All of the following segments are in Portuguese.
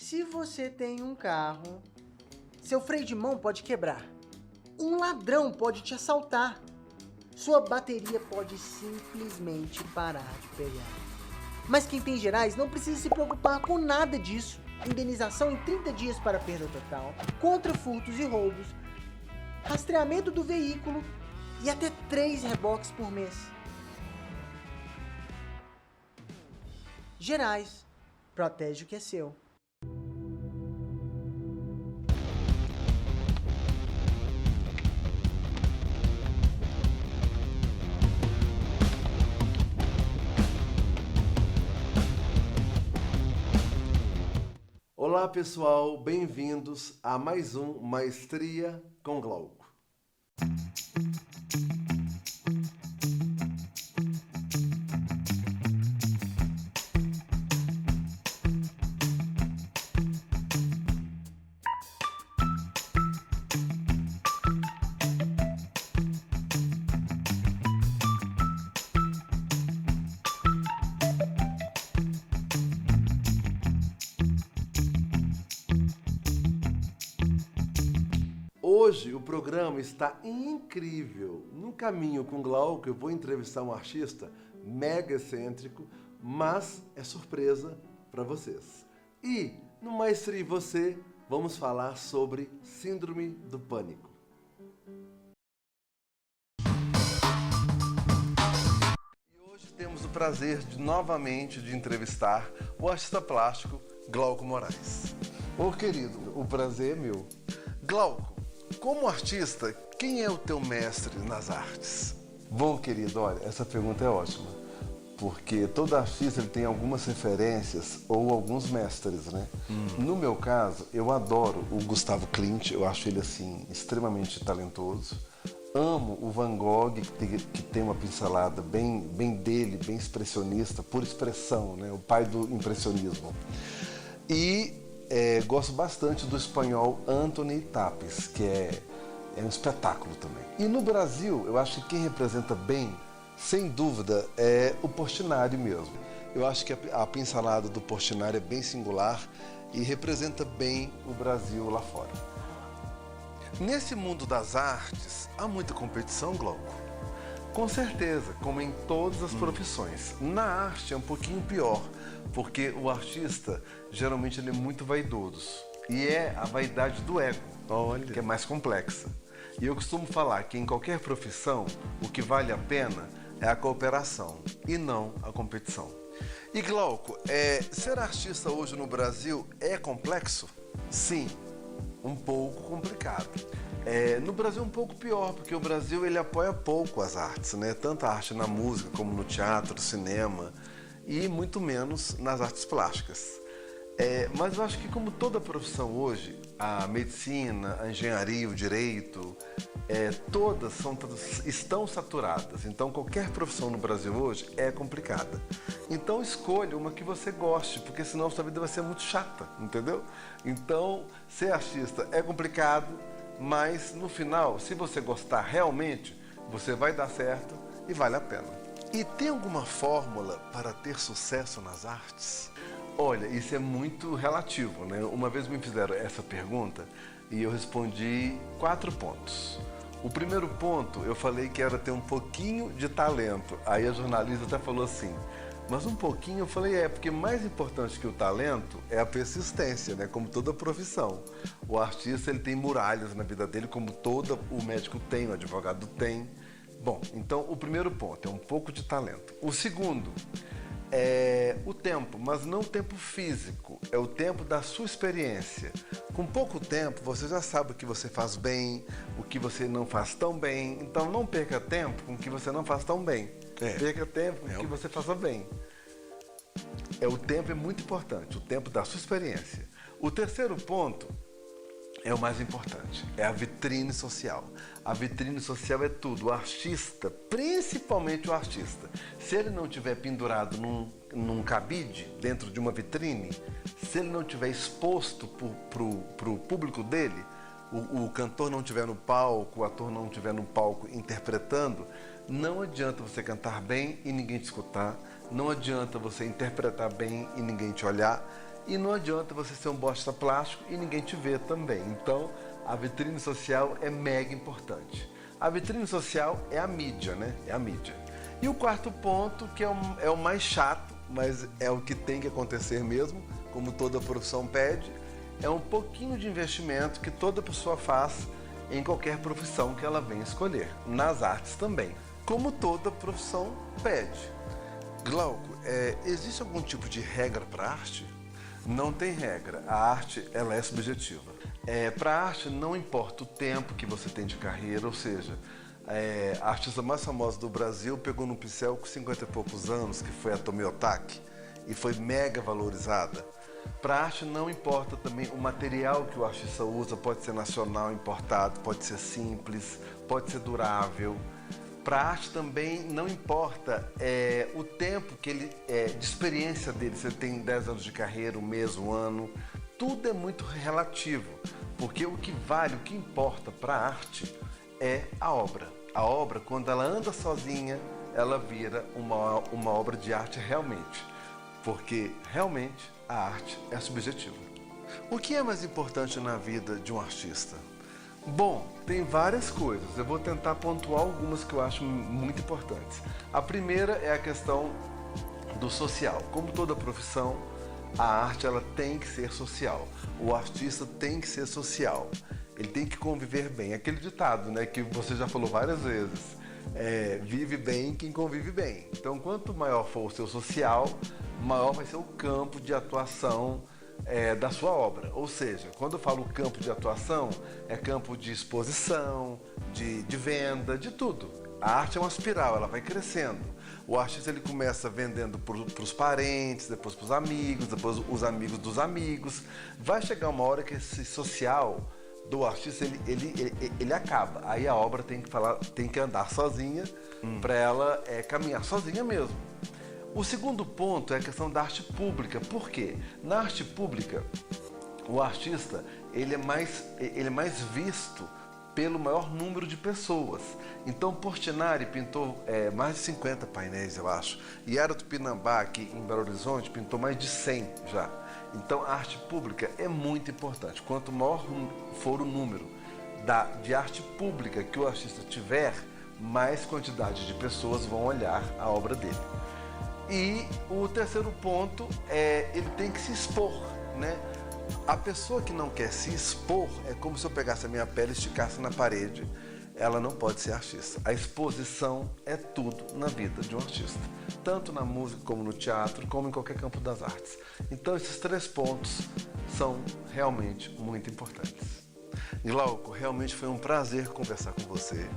Se você tem um carro, seu freio de mão pode quebrar. Um ladrão pode te assaltar. Sua bateria pode simplesmente parar de pegar. Mas quem tem Gerais não precisa se preocupar com nada disso. Indenização em 30 dias para perda total, contra furtos e roubos, rastreamento do veículo e até 3 reboques por mês. Gerais, protege o que é seu. Olá pessoal, bem-vindos a mais um Maestria com Glauco. Hoje o programa está incrível. No caminho com Glauco eu vou entrevistar um artista mega excêntrico, mas é surpresa para vocês. E no Maestria e Você vamos falar sobre Síndrome do Pânico. E hoje temos o prazer novamente de entrevistar o artista plástico Glauco Moraes. Ô querido, o prazer é meu. Glauco, como artista, quem é o teu mestre nas artes? Bom, querido, olha, essa pergunta é ótima, porque todo artista ele tem algumas referências ou alguns mestres, né? No meu caso, eu adoro o Gustavo Klimt, eu acho ele, assim, extremamente talentoso. Amo o Van Gogh, que tem uma pincelada bem dele, bem expressionista, por expressão, né? O pai do impressionismo. E gosto bastante do espanhol Antoni Tapes, que é um espetáculo também. E no Brasil, eu acho que quem representa bem, sem dúvida, é o Portinari mesmo. Eu acho que a pincelada do Portinari é bem singular e representa bem o Brasil lá fora. Nesse mundo das artes, há muita competição, Glauco? Com certeza, como em todas as profissões. Na arte é um pouquinho pior, porque o artista, geralmente, ele é muito vaidoso. E é a vaidade do ego, que é mais complexa. E eu costumo falar que em qualquer profissão, o que vale a pena é a cooperação e não a competição. E Glauco, ser artista hoje no Brasil é complexo? Sim, um pouco complicado. No Brasil é um pouco pior, porque o Brasil ele apoia pouco as artes, né? Tanto a arte na música como no teatro, cinema e muito menos nas artes plásticas. Mas eu acho que como toda profissão hoje, a medicina, a engenharia, o direito, todas estão saturadas. Então qualquer profissão no Brasil hoje é complicada. Então escolha uma que você goste, porque senão sua vida vai ser muito chata, entendeu? Então ser artista é complicado, mas no final, se você gostar realmente, você vai dar certo e vale a pena. E tem alguma fórmula para ter sucesso nas artes? Olha, isso é muito relativo, né? Uma vez me fizeram essa pergunta e eu respondi 4 pontos. O primeiro ponto, eu falei que era ter um pouquinho de talento. Aí a jornalista até falou assim, mas um pouquinho? Eu falei, porque mais importante que o talento é a persistência, né? Como toda profissão. O artista, ele tem muralhas na vida dele, como todo o médico tem, o advogado tem. Bom, então o primeiro ponto é um pouco de talento. O segundo é o tempo, mas não o tempo físico, é o tempo da sua experiência. Com pouco tempo, você já sabe o que você faz bem, o que você não faz tão bem, então não perca tempo com o que você não faz tão bem. Perca tempo com o que você faça bem. O tempo é muito importante, o tempo da sua experiência. O terceiro ponto é o mais importante, é a vitrine social. A vitrine social é tudo. O artista, principalmente o artista, se ele não estiver pendurado num cabide dentro de uma vitrine, se ele não estiver exposto para o público dele, o cantor não estiver no palco, o ator não estiver no palco interpretando, não adianta você cantar bem e ninguém te escutar, não adianta você interpretar bem e ninguém te olhar. E não adianta você ser um bosta plástico e ninguém te ver também. Então, a vitrine social é mega importante. A vitrine social é a mídia, né? É a mídia. E o quarto ponto, que é o mais chato, mas é o que tem que acontecer mesmo, como toda profissão pede, é um pouquinho de investimento que toda pessoa faz em qualquer profissão que ela venha escolher. Nas artes também, como toda profissão pede. Glauco, existe algum tipo de regra para a arte? Não tem regra. A arte, ela é subjetiva. Para a arte, não importa o tempo que você tem de carreira, ou seja, a artista mais famosa do Brasil pegou no pincel com 50 e poucos anos, que foi a Tomi Otaki, e foi mega valorizada. Para a arte não importa também o material que o artista usa, pode ser nacional, importado, pode ser simples, pode ser durável. Para a arte também não importa o tempo que de experiência dele, se ele tem 10 anos de carreira, um mês, um ano, tudo é muito relativo, porque o que vale, o que importa para a arte é a obra. A obra, quando ela anda sozinha, ela vira uma obra de arte realmente, porque realmente a arte é subjetiva. O que é mais importante na vida de um artista? Bom, tem várias coisas. Eu vou tentar pontuar algumas que eu acho muito importantes. A primeira é a questão do social. Como toda profissão, a arte ela tem que ser social. O artista tem que ser social. Ele tem que conviver bem. Aquele ditado, né, que você já falou várias vezes. Vive bem quem convive bem. Então, quanto maior for o seu social, maior vai ser o campo de atuação da sua obra. Ou seja, quando eu falo campo de atuação, é campo de exposição, de venda, de tudo. A arte é uma espiral, ela vai crescendo. O artista ele começa vendendo para os parentes, depois para os amigos, depois os amigos dos amigos. Vai chegar uma hora que esse social do artista ele acaba. Aí a obra tem que andar sozinha para ela caminhar sozinha mesmo. O segundo ponto é a questão da arte pública. Por quê? Na arte pública, o artista ele é mais visto pelo maior número de pessoas. Então, Portinari pintou mais de 50 painéis, eu acho. E Yara Tupinambá, aqui em Belo Horizonte, pintou mais de 100 já. Então, a arte pública é muito importante. Quanto maior for o número de arte pública que o artista tiver, mais quantidade de pessoas vão olhar a obra dele. E o terceiro ponto ele tem que se expor, né? A pessoa que não quer se expor é como se eu pegasse a minha pele e esticasse na parede. Ela não pode ser artista. A exposição é tudo na vida de um artista, tanto na música como no teatro, como em qualquer campo das artes. Então esses 3 pontos são realmente muito importantes. Glauco, realmente foi um prazer conversar com você.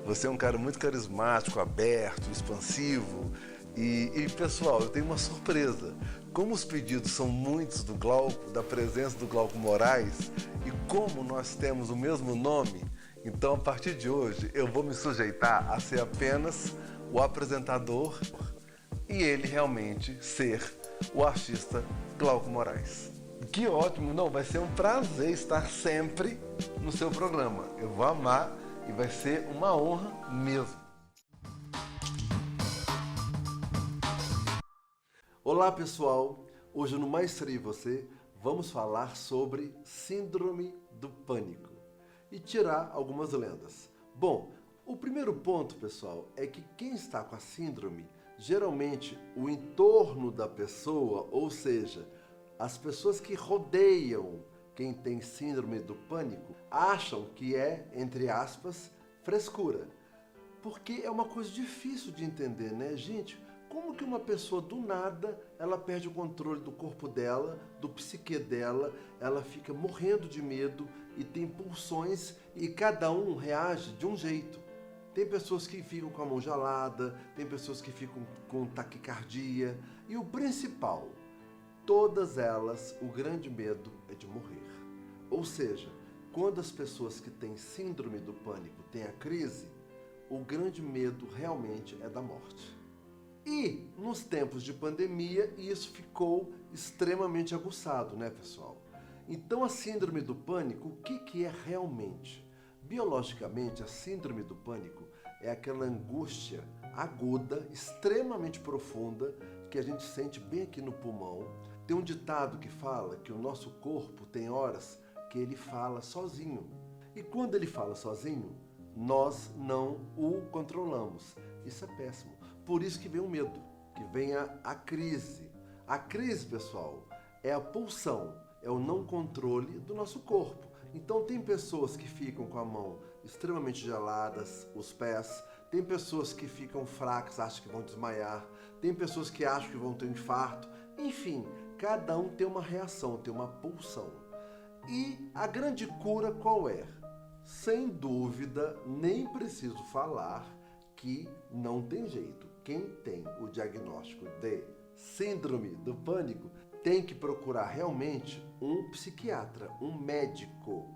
Você é um cara muito carismático, aberto, expansivo. E pessoal, eu tenho uma surpresa. Como os pedidos são muitos do Glauco, da presença do Glauco Moraes, e como nós temos o mesmo nome, então a partir de hoje eu vou me sujeitar a ser apenas o apresentador e ele realmente ser o artista Glauco Moraes. Que ótimo! Não, vai ser um prazer estar sempre no seu programa. Eu vou amar e vai ser uma honra mesmo. Olá pessoal, hoje no Maestria e Você vamos falar sobre Síndrome do Pânico e tirar algumas lendas. Bom, o primeiro ponto pessoal é que quem está com a síndrome, geralmente o entorno da pessoa, ou seja, as pessoas que rodeiam quem tem síndrome do pânico, acham que é, entre aspas, frescura. Porque é uma coisa difícil de entender, né, gente? Como que uma pessoa do nada, ela perde o controle do corpo dela, do psique dela, ela fica morrendo de medo e tem pulsões e cada um reage de um jeito. Tem pessoas que ficam com a mão gelada, tem pessoas que ficam com taquicardia e o principal, todas elas, o grande medo é de morrer. Ou seja, quando as pessoas que têm síndrome do pânico têm a crise, o grande medo realmente é da morte. E nos tempos de pandemia, isso ficou extremamente aguçado, né, pessoal? Então, a síndrome do pânico, o que é realmente? Biologicamente, a síndrome do pânico é aquela angústia aguda, extremamente profunda, que a gente sente bem aqui no pulmão, Tem um ditado que fala que o nosso corpo tem horas que ele fala sozinho. E quando ele fala sozinho, nós não o controlamos. Isso é péssimo. Por isso que vem o medo, que vem a crise. A crise, pessoal, é a pulsão, é o não controle do nosso corpo. Então tem pessoas que ficam com a mão extremamente geladas, os pés. Tem pessoas que ficam fracas, acham que vão desmaiar. Tem pessoas que acham que vão ter um infarto. Enfim, cada um tem uma reação, tem uma pulsão. E a grande cura qual é? Sem dúvida, nem preciso falar que não tem jeito. Quem tem o diagnóstico de síndrome do pânico tem que procurar realmente um psiquiatra, um médico.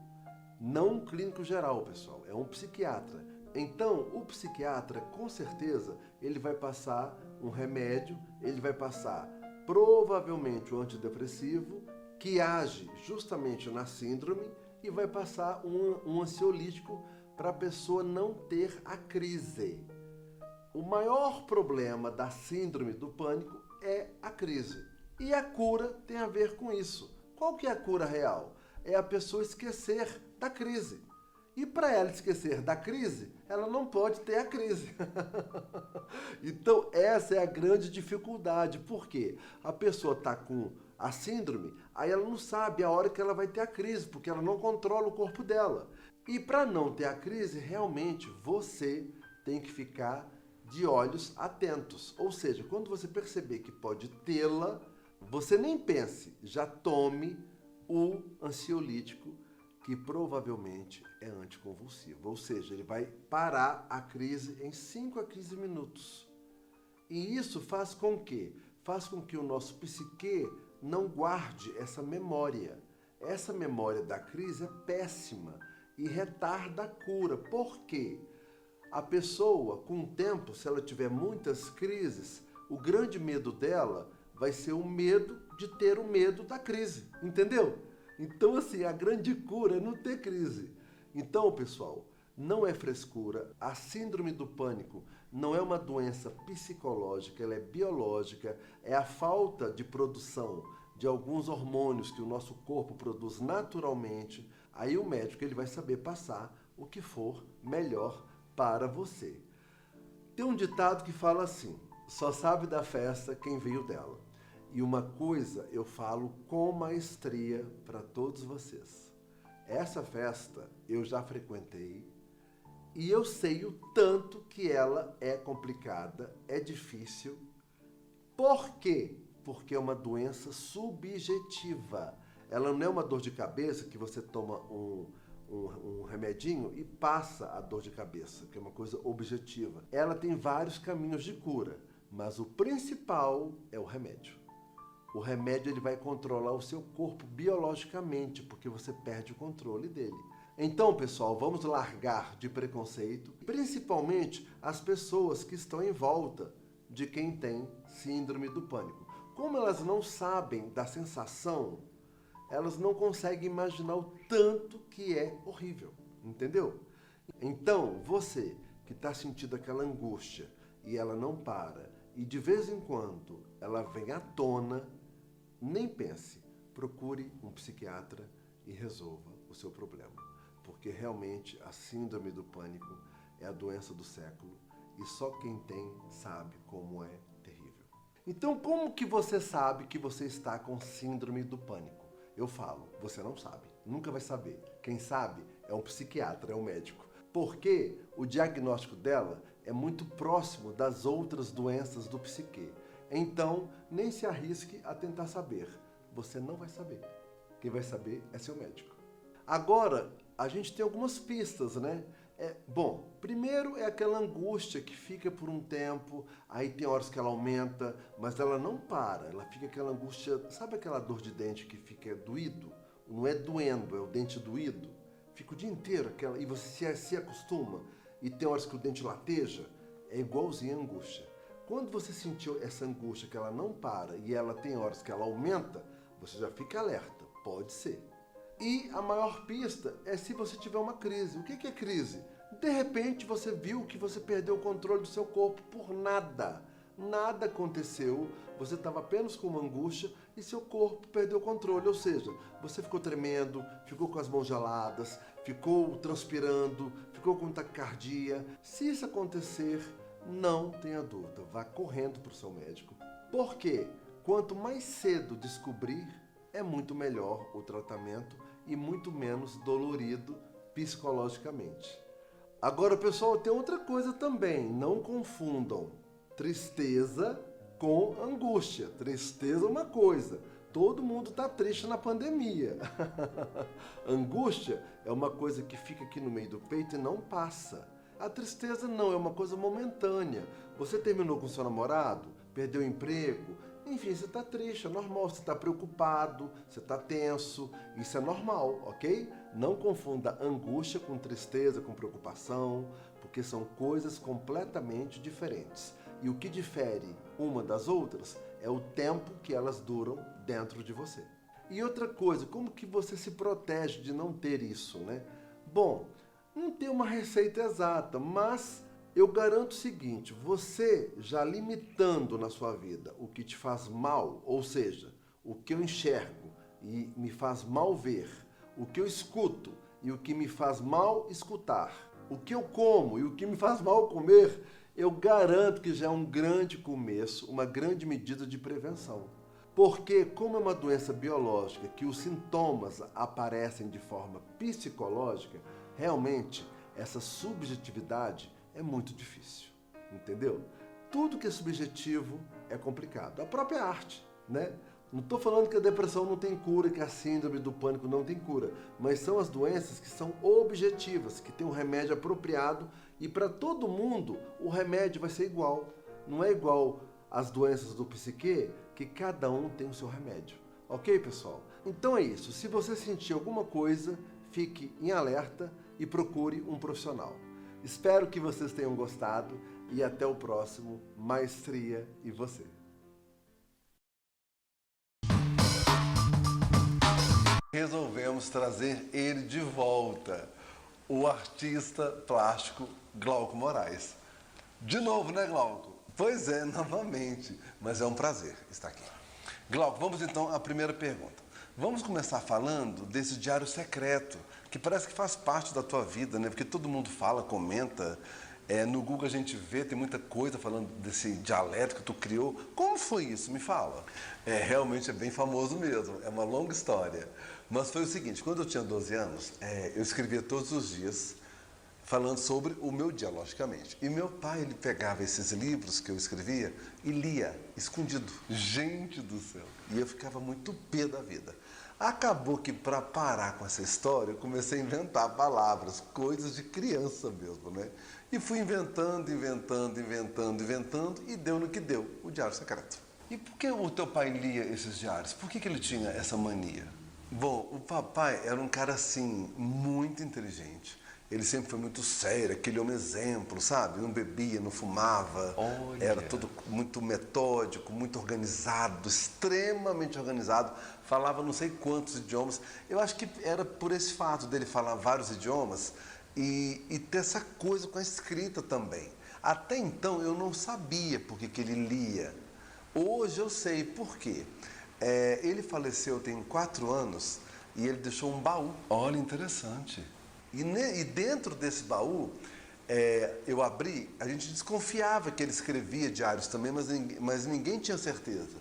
Não um clínico geral, pessoal, é um psiquiatra. Então, o psiquiatra, com certeza, ele vai passar um remédio, ele vai passar provavelmente um antidepressivo que age justamente na síndrome e vai passar um ansiolítico para a pessoa não ter a crise. O maior problema da síndrome do pânico é a crise. E a cura tem a ver com isso. Qual que é a cura real? É a pessoa esquecer da crise. E para ela esquecer da crise, ela não pode ter a crise. Então, essa é a grande dificuldade. Por quê? A pessoa está com a síndrome, aí ela não sabe a hora que ela vai ter a crise, porque ela não controla o corpo dela. E para não ter a crise, realmente, você tem que ficar de olhos atentos. Ou seja, quando você perceber que pode tê-la, você nem pense, já tome o ansiolítico, que provavelmente é anticonvulsivo. Ou seja, ele vai parar a crise em 5 a 15 minutos. E isso faz com que? Faz com que o nosso psique não guarde essa memória. Essa memória da crise é péssima e retarda a cura. Por quê? A pessoa, com o tempo, se ela tiver muitas crises, o grande medo dela vai ser o medo de ter o medo da crise. Entendeu? Então, assim, a grande cura é não ter crise. Então, pessoal, não é frescura. A síndrome do pânico não é uma doença psicológica, ela é biológica. É a falta de produção de alguns hormônios que o nosso corpo produz naturalmente. Aí o médico ele vai saber passar o que for melhor para você. Tem um ditado que fala assim: só sabe da festa quem veio dela. E uma coisa eu falo com maestria para todos vocês. Essa festa eu já frequentei e eu sei o tanto que ela é complicada, é difícil. Por quê? Porque é uma doença subjetiva. Ela não é uma dor de cabeça que você toma um remedinho e passa a dor de cabeça, que é uma coisa objetiva. Ela tem vários caminhos de cura, mas o principal é o remédio. O remédio ele vai controlar o seu corpo biologicamente, porque você perde o controle dele. Então, pessoal, vamos largar de preconceito, principalmente as pessoas que estão em volta de quem tem síndrome do pânico. Como elas não sabem da sensação, elas não conseguem imaginar o tanto que é horrível, entendeu? Então, você que está sentindo aquela angústia e ela não para, e de vez em quando ela vem à tona, nem pense, procure um psiquiatra e resolva o seu problema. Porque realmente a síndrome do pânico é a doença do século e só quem tem sabe como é terrível. Então, como que você sabe que você está com síndrome do pânico? Eu falo, você não sabe, nunca vai saber. Quem sabe é um psiquiatra, é um médico. Porque o diagnóstico dela é muito próximo das outras doenças do psique. Então, nem se arrisque a tentar saber. Você não vai saber. Quem vai saber é seu médico. Agora, a gente tem algumas pistas, né? Bom, primeiro é aquela angústia que fica por um tempo, aí tem horas que ela aumenta, mas ela não para. Ela fica aquela angústia, sabe aquela dor de dente que fica doído? Não é doendo, é o dente doído. Fica o dia inteiro aquela, e você se acostuma, e tem horas que o dente lateja, é igualzinho a angústia. Quando você sentiu essa angústia que ela não para e ela tem horas que ela aumenta, você já fica alerta, pode ser. E a maior pista é se você tiver uma crise. O que é crise? De repente você viu que você perdeu o controle do seu corpo por nada. Nada aconteceu, você estava apenas com uma angústia e seu corpo perdeu o controle. Ou seja, você ficou tremendo, ficou com as mãos geladas, ficou transpirando, ficou com taquicardia. Se isso acontecer, não tenha dúvida, vá correndo para o seu médico. Porque quanto mais cedo descobrir, é muito melhor o tratamento e muito menos dolorido psicologicamente. Agora, pessoal, tem outra coisa também. Não confundam tristeza com angústia. Tristeza é uma coisa. Todo mundo está triste na pandemia. Angústia é uma coisa que fica aqui no meio do peito e não passa. A tristeza não, é uma coisa momentânea. Você terminou com seu namorado, perdeu o emprego, enfim, você está triste, é normal, você está preocupado, você está tenso, isso é normal, ok? Não confunda angústia com tristeza, com preocupação, porque são coisas completamente diferentes. E o que difere uma das outras é o tempo que elas duram dentro de você. E outra coisa, como que você se protege de não ter isso, né? Bom, não tem uma receita exata, mas eu garanto o seguinte, você já limitando na sua vida o que te faz mal, ou seja, o que eu enxergo e me faz mal ver, o que eu escuto e o que me faz mal escutar, o que eu como e o que me faz mal comer, eu garanto que já é um grande começo, uma grande medida de prevenção. Porque, como é uma doença biológica que os sintomas aparecem de forma psicológica, realmente essa subjetividade é muito difícil, entendeu? Tudo que é subjetivo é complicado. A própria arte, né? Não estou falando que a depressão não tem cura, que a síndrome do pânico não tem cura, mas são as doenças que são objetivas, que têm um remédio apropriado e para todo mundo o remédio vai ser igual. Não é igual às doenças do psique, que cada um tem o seu remédio. Ok, pessoal? Então é isso. Se você sentir alguma coisa, fique em alerta e procure um profissional. Espero que vocês tenham gostado e até o próximo Maestria e Você. Resolvemos trazer ele de volta, o artista plástico Glauco Moraes. De novo, né, Glauco? Pois é, novamente, mas é um prazer estar aqui. Glauco, vamos então à primeira pergunta. Vamos começar falando desse diário secreto, que parece que faz parte da tua vida, né? Porque todo mundo fala, comenta, no Google a gente vê, tem muita coisa falando desse dialeto que tu criou. Como foi isso? Me fala. Realmente é bem famoso mesmo, é uma longa história. Mas foi o seguinte, quando eu tinha 12 anos, eu escrevia todos os dias, falando sobre o meu dia, logicamente. E meu pai, ele pegava esses livros que eu escrevia e lia, escondido. Gente do céu! E eu ficava muito pé da vida. Acabou que, para parar com essa história, eu comecei a inventar palavras, coisas de criança mesmo, né? E fui inventando, e deu no que deu, o Diário Secreto. E por que o teu pai lia esses diários? Por que ele tinha essa mania? Bom, o papai era um cara, assim, muito inteligente. Ele sempre foi muito sério, aquele homem exemplo, sabe? Não bebia, não fumava. Olha. Era tudo muito metódico, muito organizado, extremamente organizado. Falava não sei quantos idiomas. Eu acho que era por esse fato dele falar vários idiomas e ter essa coisa com a escrita também. Até então eu não sabia por que ele lia. Hoje eu sei por quê. Ele faleceu tem 4 anos e ele deixou um baú. Olha, interessante. E dentro desse baú, eu abri, a gente desconfiava que ele escrevia diários também, mas ninguém tinha certeza.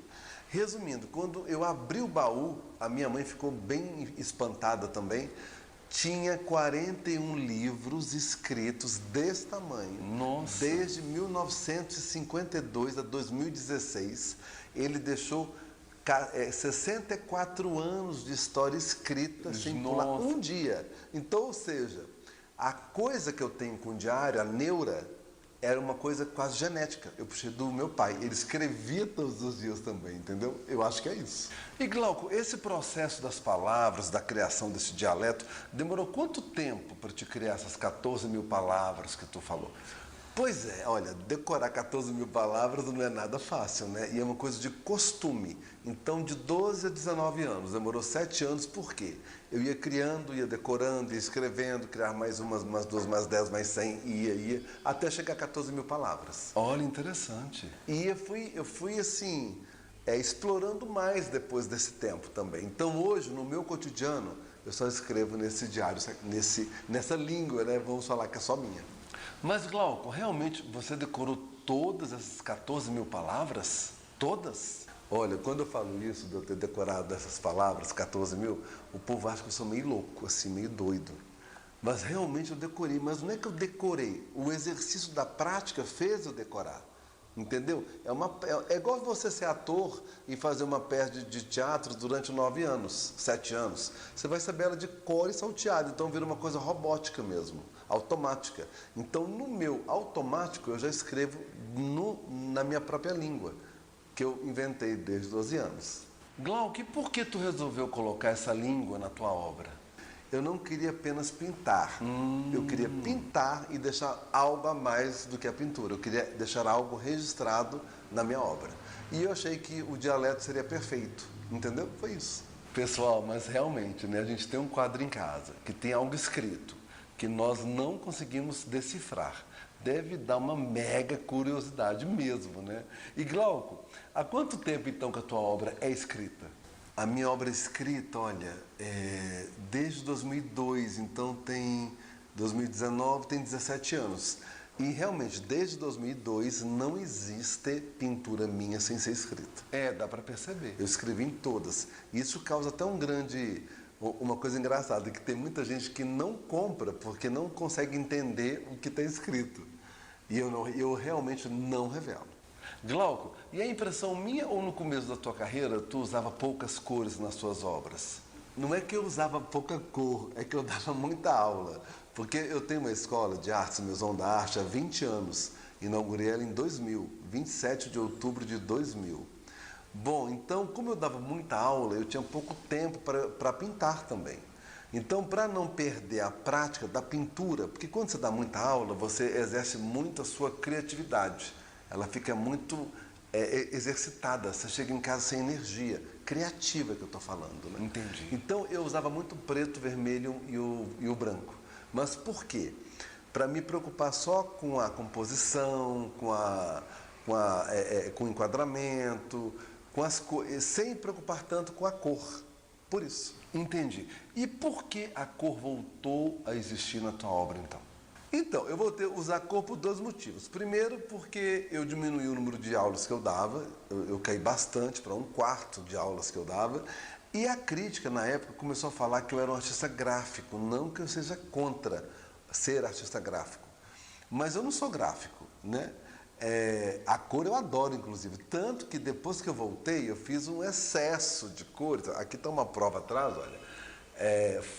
Resumindo, quando eu abri o baú, a minha mãe ficou bem espantada também, tinha 41 livros escritos desse tamanho. Nossa! Desde 1952 a 2016, ele deixou 64 anos de história escrita sem pular um dia. Então, ou seja, a coisa que eu tenho com o diário, a neura, era uma coisa quase genética. Eu puxei do meu pai. Ele escrevia todos os dias também, entendeu? Eu acho que é isso. E, Glauco, esse processo das palavras, da criação desse dialeto, demorou quanto tempo para te criar essas 14 mil palavras que tu falou? Pois é, olha, decorar 14 mil palavras não é nada fácil, né? E é uma coisa de costume. Então, de 12 a 19 anos, demorou 7 anos, por quê? Eu ia criando, ia decorando, ia escrevendo, criar mais umas 2, mais 10, mais 100, ia, até chegar a 14 mil palavras. Olha, interessante. E eu fui assim, explorando mais depois desse tempo também. Então hoje, no meu cotidiano, eu só escrevo nesse diário, nessa língua, né? Vamos falar que é só minha. Mas, Glauco, realmente você decorou todas essas 14 mil palavras? Todas? Olha, quando eu falo isso, de eu ter decorado essas palavras, 14 mil, o povo acha que eu sou meio louco, assim, meio doido. Mas realmente eu decorei. Mas não é que eu decorei, o exercício da prática fez eu decorar. Entendeu? É igual você ser ator e fazer uma peça de teatro durante 9 anos, 7 anos. Você vai saber ela de cor e salteado, então vira uma coisa robótica mesmo, automática. Então, no meu automático, eu já escrevo na minha própria língua, que eu inventei desde 12 anos. Glauco, e por que tu resolveu colocar essa língua na tua obra? Eu não queria apenas pintar. Eu queria pintar e deixar algo a mais do que a pintura. Eu queria deixar algo registrado na minha obra. E eu achei que o dialeto seria perfeito. Entendeu? Foi isso. Pessoal, mas realmente, né, a gente tem um quadro em casa que tem algo escrito que nós não conseguimos decifrar. Deve dar uma mega curiosidade mesmo, né? E Glauco, há quanto tempo então que a tua obra é escrita? A minha obra escrita, olha, desde 2002, então 2019, tem 17 anos. E realmente, desde 2002, não existe pintura minha sem ser escrita. Dá para perceber. Eu escrevi em todas. Isso causa até uma coisa engraçada, que tem muita gente que não compra porque não consegue entender o que está escrito. E eu realmente não revelo. Glauco, e a impressão minha ou no começo da tua carreira tu usava poucas cores nas suas obras? Não é que eu usava pouca cor, é que eu dava muita aula. Porque eu tenho uma escola de artes, Maison da Arte, há 20 anos. Inaugurei ela em 2000, 27 de outubro de 2000. Bom, então, como eu dava muita aula, eu tinha pouco tempo para pintar também. Então, para não perder a prática da pintura, porque quando você dá muita aula, você exerce muito a sua criatividade. Ela fica muito exercitada, você chega em casa sem energia, criativa que eu estou falando. Né? Entendi. Então eu usava muito o preto, vermelho e o branco. Mas por quê? Para me preocupar só com a composição, com o enquadramento, com as cores, sem me preocupar tanto com a cor. Por isso. Entendi. E por que a cor voltou a existir na tua obra então? Então, eu voltei a usar cor por 2 motivos. Primeiro, porque eu diminuí o número de aulas que eu dava, eu caí bastante para 1/4 de aulas que eu dava, e a crítica, na época, começou a falar que eu era um artista gráfico, não que eu seja contra ser artista gráfico. Mas eu não sou gráfico, né? A cor eu adoro, inclusive, tanto que depois que eu voltei, eu fiz um excesso de cores. Aqui está uma prova atrás, olha.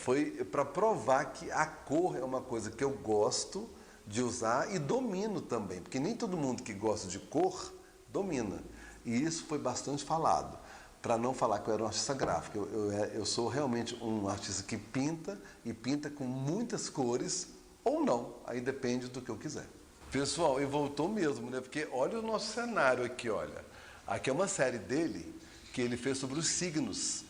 Foi para provar que a cor é uma coisa que eu gosto de usar e domino também, porque nem todo mundo que gosta de cor domina. E isso foi bastante falado, para não falar que eu era um artista gráfico. Eu sou realmente um artista que pinta e pinta com muitas cores ou não, aí depende do que eu quiser. Pessoal, e voltou mesmo, né? Porque olha o nosso cenário aqui, olha. Aqui é uma série dele que ele fez sobre os signos.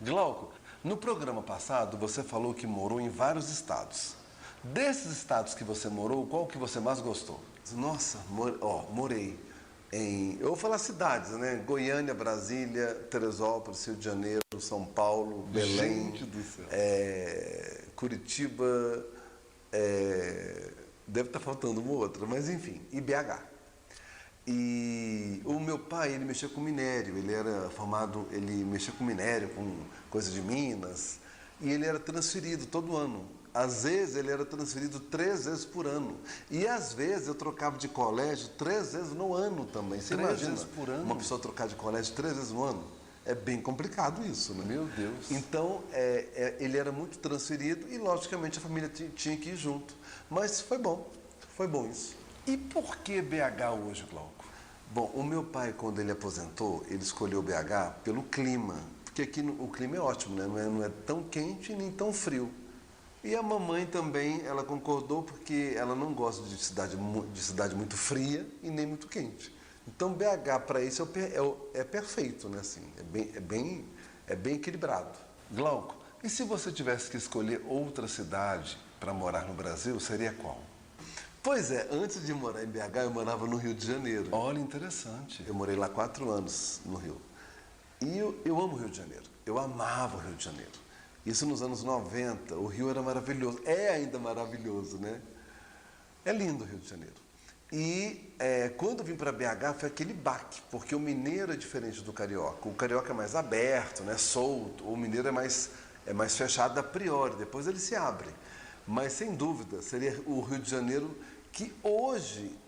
Glauco, no programa passado, você falou que morou em vários estados. Desses estados que você morou, qual que você mais gostou? Nossa, morei em... Eu vou falar cidades, né? Goiânia, Brasília, Teresópolis, Rio de Janeiro, São Paulo, Belém, gente do céu. Curitiba, deve estar faltando uma outra, mas enfim, e BH. E o meu pai, ele mexia com minério, ele era formado, ele mexia com minério, com coisa de Minas, e ele era transferido todo ano. Às vezes ele era transferido 3 vezes por ano. E às vezes eu trocava de colégio 3 vezes no ano também. Você imagina vezes por ano? Uma pessoa trocar de colégio 3 vezes no ano? É bem complicado isso, né? Meu Deus. Então, ele era muito transferido e, logicamente, a família tinha que ir junto. Mas foi bom isso. E por que BH hoje, Glauco? Bom, o meu pai, quando ele aposentou, ele escolheu BH pelo clima. Porque aqui o clima é ótimo, né? Não é tão quente nem tão frio. E a mamãe também, ela concordou porque ela não gosta de cidade muito fria e nem muito quente. Então BH para isso é perfeito, né? Assim, é bem equilibrado. Glauco, e se você tivesse que escolher outra cidade para morar no Brasil, seria qual? Pois é, antes de morar em BH, eu morava no Rio de Janeiro. Olha, interessante. Eu morei lá 4 anos no Rio. E eu amo o Rio de Janeiro. Eu amava o Rio de Janeiro. Isso nos anos 90, o Rio era maravilhoso. É ainda maravilhoso, né? É lindo o Rio de Janeiro. E quando eu vim para BH foi aquele baque, porque o mineiro é diferente do carioca. O carioca é mais aberto, né, solto. O mineiro é mais fechado a priori, depois ele se abre. Mas sem dúvida seria o Rio de Janeiro, que hoje,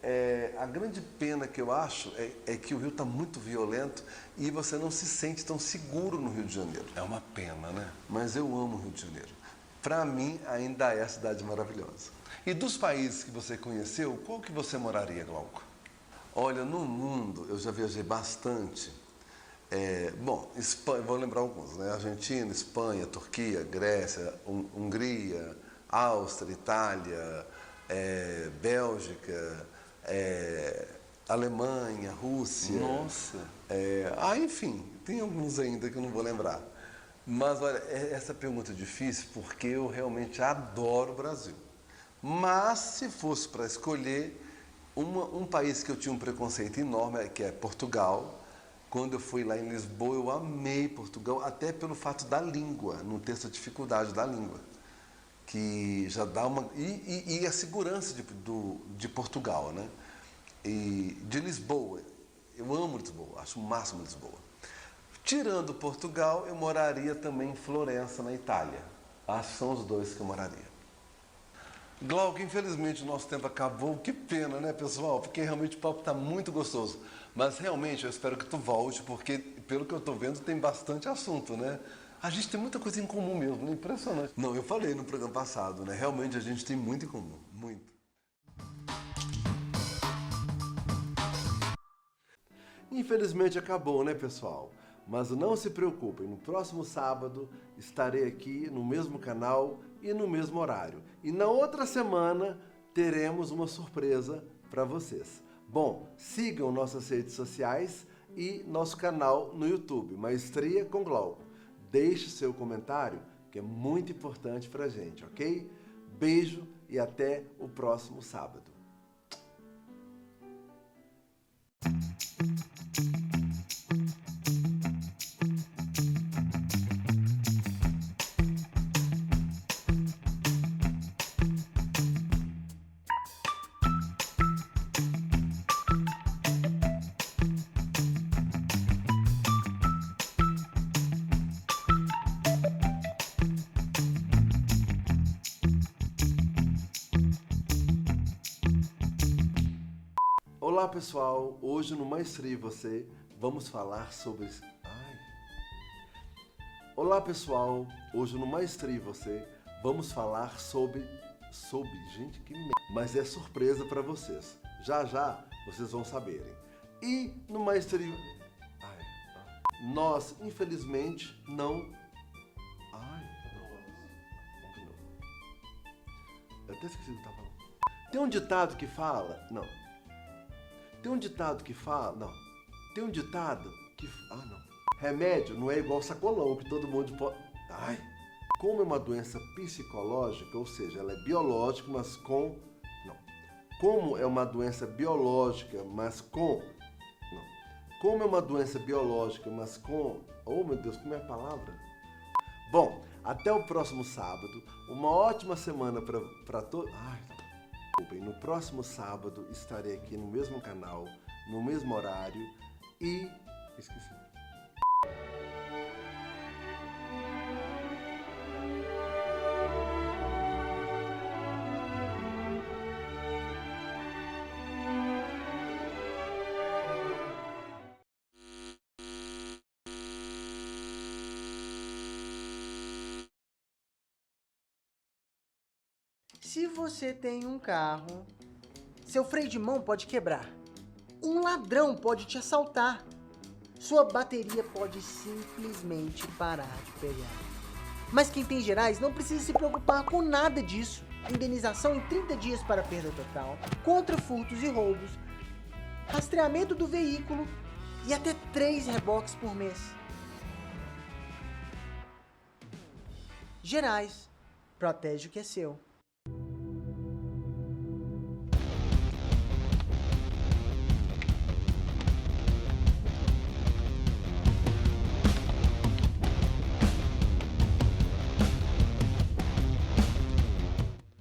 a grande pena que eu acho é que o Rio está muito violento e você não se sente tão seguro no Rio de Janeiro. É uma pena, né? Mas eu amo o Rio de Janeiro. Para mim, ainda é a cidade maravilhosa. E dos países que você conheceu, qual que você moraria, Glauco? Olha, no mundo, eu já viajei bastante. Bom, Espanha, vou lembrar alguns, né? Argentina, Espanha, Turquia, Grécia, Hungria, Áustria, Itália, Bélgica, Alemanha, Rússia. Nossa! Enfim, tem alguns ainda que eu não vou lembrar. Mas olha, essa pergunta é difícil porque eu realmente adoro o Brasil. Mas se fosse para escolher um país que eu tinha um preconceito enorme, que é Portugal. Quando eu fui lá em Lisboa, eu amei Portugal, até pelo fato da língua, não ter essa dificuldade da língua. Que já dá uma... E a segurança de Portugal, né? E de Lisboa. Eu amo Lisboa, acho o máximo Lisboa. Tirando Portugal, eu moraria também em Florença, na Itália. Acho que são os dois que eu moraria. Glauco, infelizmente o nosso tempo acabou. Que pena, né, pessoal? Porque realmente o papo está muito gostoso. Mas realmente eu espero que tu volte, porque pelo que eu estou vendo tem bastante assunto, né? A gente tem muita coisa em comum mesmo, né? Impressionante. Não, eu falei no programa passado, né? Realmente a gente tem muito em comum, muito. Infelizmente acabou, né, pessoal? Mas não se preocupem, no próximo sábado estarei aqui no mesmo canal e no mesmo horário. E na outra semana teremos uma surpresa para vocês. Bom, sigam nossas redes sociais e nosso canal no YouTube, Maestria com Glauco. Deixe seu comentário, que é muito importante para a gente, ok? Beijo e até o próximo sábado. Olá pessoal, hoje no Maestria Você vamos falar sobre... Olá pessoal, hoje no Maestria Você vamos falar sobre... Gente, que merda! Mas é surpresa para vocês, já já vocês vão saberem. E no Maestria... Nós, infelizmente, não... Eu até esqueci o que eu estava falando. Tem um ditado que fala... Não. Tem um ditado que fala... Não. Tem um ditado que... não. Remédio não é igual sacolão, que todo mundo pode... Como é uma doença psicológica, ou seja, ela é biológica, mas com... Não. Como é uma doença biológica, mas com... Não. Como é uma doença biológica, mas com... Oh, meu Deus, como é a palavra? Bom, até o próximo sábado. Uma ótima semana para todos... No próximo sábado estarei aqui no mesmo canal, no mesmo horário e... Esqueci. Se você tem um carro, seu freio de mão pode quebrar. Um ladrão pode te assaltar. Sua bateria pode simplesmente parar de pegar. Mas quem tem Gerais não precisa se preocupar com nada disso. Indenização em 30 dias para perda total, contra furtos e roubos, rastreamento do veículo e até 3 reboques por mês. Gerais, protege o que é seu.